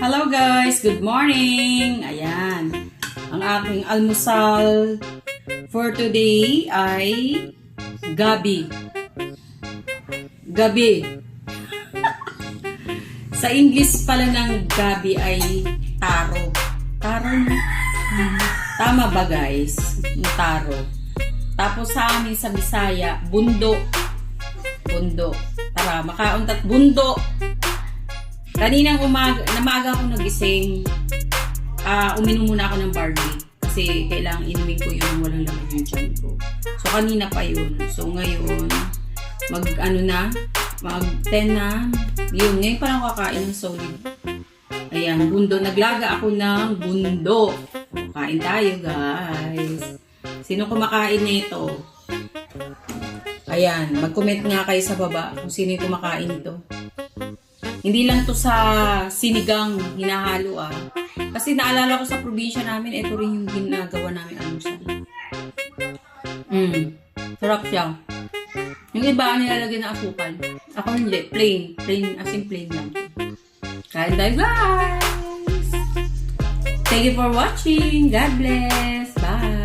Hello guys, good morning! Ayan, ang aking almusal for today ay gabi. Gabi. Sa English pala ng gabi ay taro. Taro na? Tama ba guys? Yung taro. Tapos sa amin sa Bisaya, bundo. Bundo. Tara, makauntat bundo. Kaninang namaga ako nagising, uminom muna ako ng barley. Kasi kailangan inumin ko yung walang laman yung tiyan ko. So, kanina pa yun. So, ngayon, mag-10 na. Yun, ngayon pa lang kakain ng solid. Ayan, bundo. Naglaga ako ng bundo. Kain tayo, guys. Sino kumakain nito? Ayan, mag-comment nga kayo sa baba kung sino yung kumakain ito. Hindi lang to sa sinigang hinahalo Kasi naalala ko sa probinsya namin, ito rin yung ginagawa namin almusal. Sarap siya. Yung iba nilalagyan ng asukal. Ako hindi, plain. Plain, as in plain lang. Kain tayo guys! Thank you for watching. God bless. Bye!